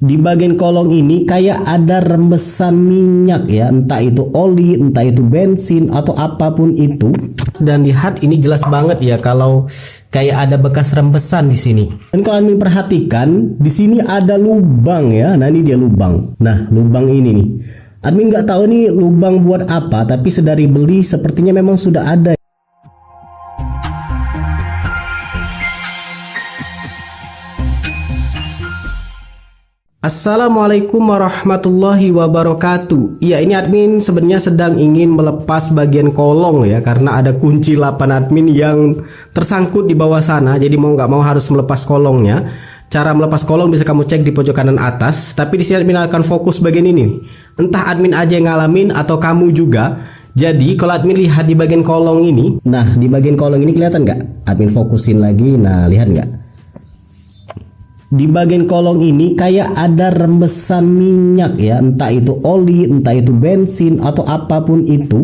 Di bagian kolong ini kayak ada rembesan minyak ya, entah itu oli, entah itu bensin atau apapun itu. Dan lihat ini jelas banget ya kalau kayak ada bekas rembesan di sini. Dan kalau admin perhatikan di sini ada lubang ya. Nah ini dia lubang. Nah lubang ini nih. Admin nggak tahu nih lubang buat apa, tapi sedari beli sepertinya memang sudah ada. Assalamualaikum warahmatullahi wabarakatuh. Iya, ini admin sebenarnya sedang ingin melepas bagian kolong ya, karena ada kunci 8 admin yang tersangkut di bawah sana. Jadi mau nggak mau harus melepas kolongnya. Cara melepas kolong bisa kamu cek di pojok kanan atas. Tapi di sini admin akan fokus bagian ini. Entah admin aja yang ngalamin atau kamu juga. Jadi kalau admin lihat di bagian kolong ini, nah di bagian kolong ini kelihatan nggak? Admin fokusin lagi. Nah lihat nggak? Di bagian kolong ini kayak ada rembesan minyak ya, entah itu oli, entah itu bensin atau apapun itu.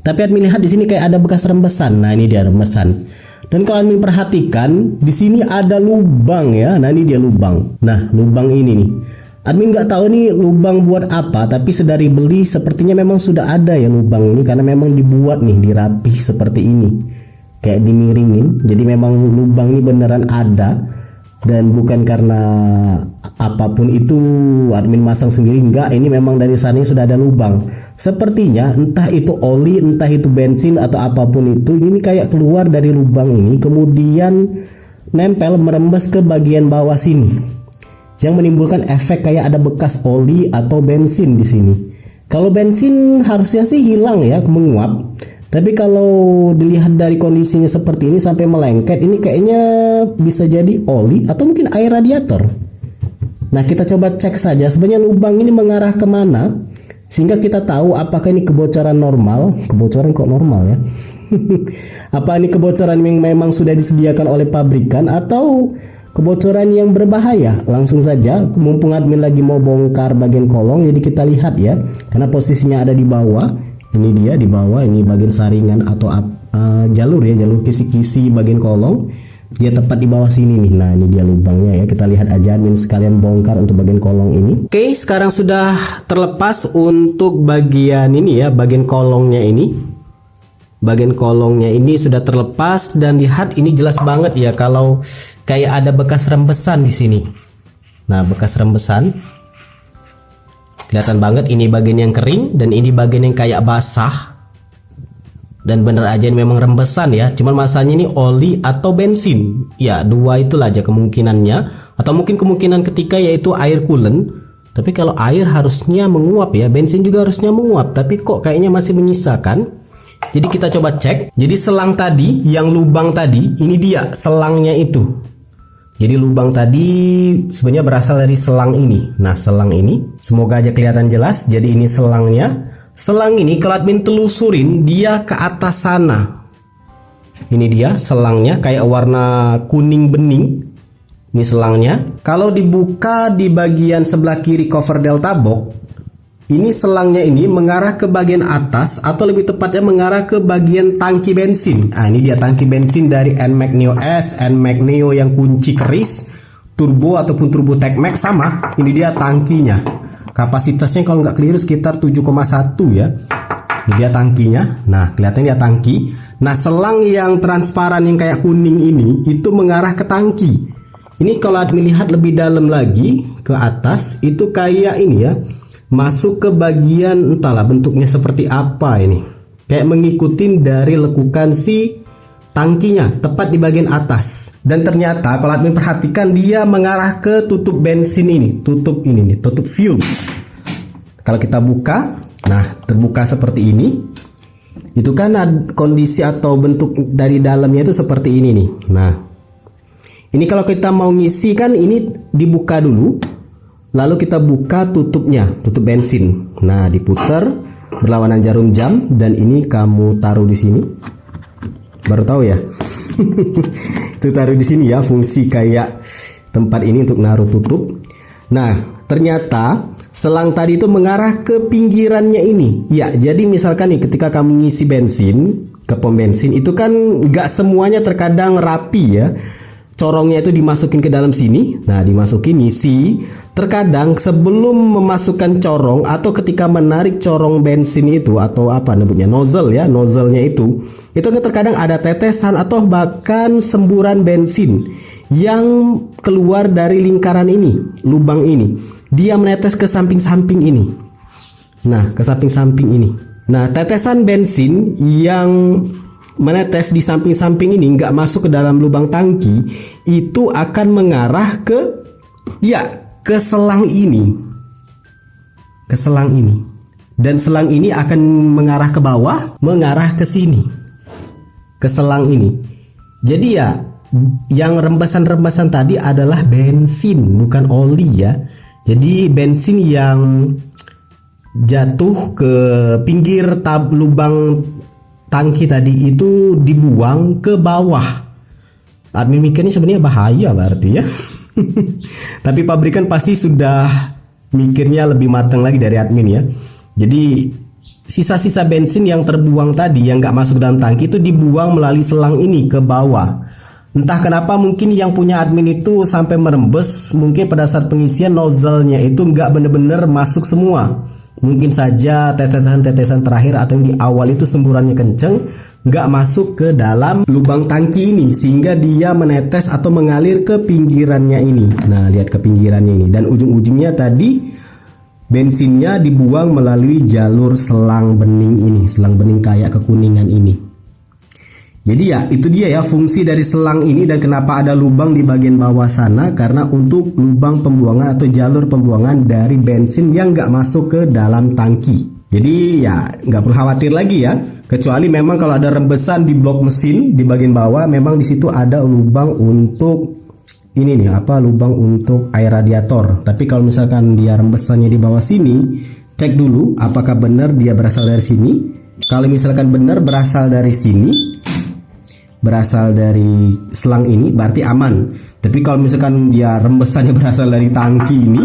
Tapi admin lihat di sini kayak ada bekas rembesan. Nah ini dia rembesan. Dan kalau admin perhatikan di sini ada lubang ya. Nah ini dia lubang. Nah lubang ini nih. Admin nggak tahu nih lubang buat apa, tapi sedari beli sepertinya memang sudah ada ya lubang ini, karena memang dibuat nih dirapih seperti ini, kayak dimiringin. Jadi memang lubang ini beneran ada. Dan bukan karena apapun itu admin masang sendiri, enggak, ini memang dari sana sudah ada lubang. Sepertinya entah itu oli, entah itu bensin atau apapun itu, ini kayak keluar dari lubang ini kemudian nempel merembes ke bagian bawah sini, yang menimbulkan efek kayak ada bekas oli atau bensin di sini. Kalau bensin harusnya sih hilang ya, menguap. Tapi kalau dilihat dari kondisinya seperti ini sampai melengket, ini kayaknya bisa jadi oli atau mungkin air radiator. Nah kita coba cek saja sebenarnya lubang ini mengarah kemana, sehingga kita tahu apakah ini kebocoran normal. Kebocoran kok normal ya? Apa ini kebocoran yang memang sudah disediakan oleh pabrikan atau kebocoran yang berbahaya? Langsung saja, mumpung admin lagi mau bongkar bagian kolong, jadi kita lihat ya, karena posisinya ada di bawah. Ini dia di bawah, ini bagian saringan atau jalur ya, jalur kisi-kisi bagian kolong. Dia tepat di bawah sini nih. Nah ini dia lubangnya ya, kita lihat aja, admin sekalian bongkar untuk bagian kolong ini. Oke, sekarang sudah terlepas untuk bagian ini ya, bagian kolongnya ini. Bagian kolongnya ini sudah terlepas, dan lihat ini jelas banget ya kalau kayak ada bekas rembesan di sini. Nah bekas rembesan kelihatan banget, ini bagian yang kering dan ini bagian yang kayak basah. Dan bener aja ini memang rembesan ya, cuman masalahnya ini oli atau bensin ya, dua itulah aja kemungkinannya. Atau mungkin kemungkinan ketiga yaitu air coolant. Tapi kalau air harusnya menguap ya, bensin juga harusnya menguap, tapi kok kayaknya masih menyisakan. Jadi kita coba cek. Jadi selang tadi, yang lubang tadi, ini dia selangnya itu. Jadi lubang tadi sebenarnya berasal dari selang ini. Nah selang ini semoga aja kelihatan jelas. Jadi ini selangnya. Selang ini kalau admin telusurin dia ke atas sana. Ini dia selangnya kayak warna kuning bening. Ini selangnya. Kalau dibuka di bagian sebelah kiri cover delta box, ini selangnya ini mengarah ke bagian atas, atau lebih tepatnya mengarah ke bagian tangki bensin. Nah ini dia tangki bensin dari NMAX Neo S, NMAX Neo yang kunci keris, turbo ataupun turbo TechMax sama. Ini dia tangkinya. Kapasitasnya kalau nggak keliru sekitar 7,1 ya. Ini dia tangkinya. Nah kelihatan dia tangki. Nah selang yang transparan yang kayak kuning ini itu mengarah ke tangki. Ini kalau admin lihat lebih dalam lagi ke atas, itu kayak ini ya, masuk ke bagian entahlah bentuknya seperti apa ini, kayak mengikuti dari lekukan si tangkinya tepat di bagian atas. Dan ternyata kalau admin perhatikan dia mengarah ke tutup bensin ini, tutup ini nih, tutup fuel. Kalau kita buka, nah terbuka seperti ini, itu kan kondisi atau bentuk dari dalamnya itu seperti ini nih. Nah ini kalau kita mau ngisi kan ini dibuka dulu, lalu kita buka tutupnya, tutup bensin. Nah, diputar berlawanan jarum jam, dan ini kamu taruh di sini. Baru tahu ya. Itu taruh di sini ya, fungsi kayak tempat ini untuk naruh tutup. Nah, ternyata selang tadi itu mengarah ke pinggirannya ini. Ya, jadi misalkan nih ketika kamu ngisi bensin ke pom bensin itu kan nggak semuanya terkadang rapi ya. Corongnya itu dimasukin ke dalam sini. Nah, dimasukin ngisi. terkadang sebelum memasukkan corong atau ketika menarik corong bensin itu atau apa namanya nozzle ya, nozzle-nya itu terkadang ada tetesan atau bahkan semburan bensin yang keluar dari lingkaran ini, lubang ini. Dia menetes ke samping-samping ini. Nah, ke samping-samping ini. Nah, tetesan bensin yang menetes di samping-samping ini nggak masuk ke dalam lubang tangki, itu akan mengarah ke selang ini. Ke selang ini. Dan selang ini akan mengarah ke bawah, mengarah ke sini. Ke selang ini. Jadi ya, yang rembesan-rembesan tadi adalah bensin, bukan oli ya. Jadi bensin yang jatuh ke pinggir lubang tangki tadi itu dibuang ke bawah. Admin mikirnya sebenarnya bahaya berarti ya. Tapi pabrikan pasti sudah mikirnya lebih matang lagi dari admin ya. Jadi sisa-sisa bensin yang terbuang tadi yang nggak masuk dalam tangki itu dibuang melalui selang ini ke bawah. Entah kenapa mungkin yang punya admin itu sampai merembes, mungkin pada saat pengisian nozzle-nya itu nggak bener-bener masuk semua. Mungkin saja tetesan-tetesan terakhir atau yang di awal itu semburannya kenceng, nggak masuk ke dalam lubang tangki ini sehingga dia menetes atau mengalir ke pinggirannya ini. Nah, lihat ke pinggirannya ini, dan ujung-ujungnya tadi bensinnya dibuang melalui jalur selang bening ini, selang bening kayak kekuningan ini. Jadi ya itu dia ya fungsi dari selang ini dan kenapa ada lubang di bagian bawah sana, karena untuk lubang pembuangan atau jalur pembuangan dari bensin yang nggak masuk ke dalam tangki. Jadi ya nggak perlu khawatir lagi ya, kecuali memang kalau ada rembesan di blok mesin di bagian bawah, memang di situ ada lubang untuk ini nih lubang untuk air radiator. Tapi kalau misalkan dia rembesannya di bawah sini, cek dulu apakah benar dia berasal dari sini. Kalau misalkan benar berasal dari sini, berasal dari selang ini, berarti aman. Tapi kalau misalkan dia rembesannya berasal dari tangki ini,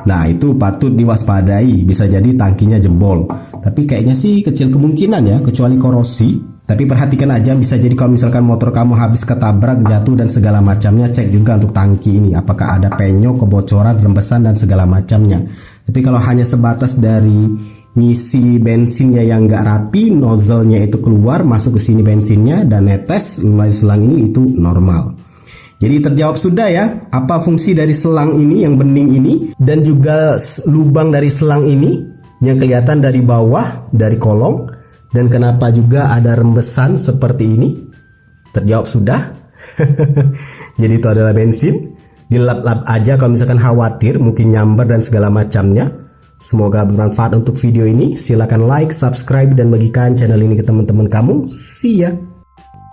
nah itu patut diwaspadai, bisa jadi tangkinya jebol. Tapi kayaknya sih kecil kemungkinan ya, kecuali korosi. Tapi perhatikan aja, bisa jadi kalau misalkan motor kamu habis ketabrak, jatuh dan segala macamnya, cek juga untuk tangki ini apakah ada penyok, kebocoran, rembesan dan segala macamnya. Tapi kalau hanya sebatas dari ngisi bensinnya yang nggak rapi, nozzle-nya itu keluar masuk ke sini bensinnya dan netes melalui selang ini, itu normal. Jadi terjawab sudah ya apa fungsi dari selang ini yang bening ini, dan juga lubang dari selang ini yang kelihatan dari bawah dari kolong, dan kenapa juga ada rembesan seperti ini. Terjawab sudah. Jadi itu adalah bensin. Dilap-lap aja kalau misalkan khawatir mungkin nyamber dan segala macamnya. Semoga bermanfaat untuk video ini. Silakan like, subscribe dan bagikan channel ini ke teman-teman kamu. See ya.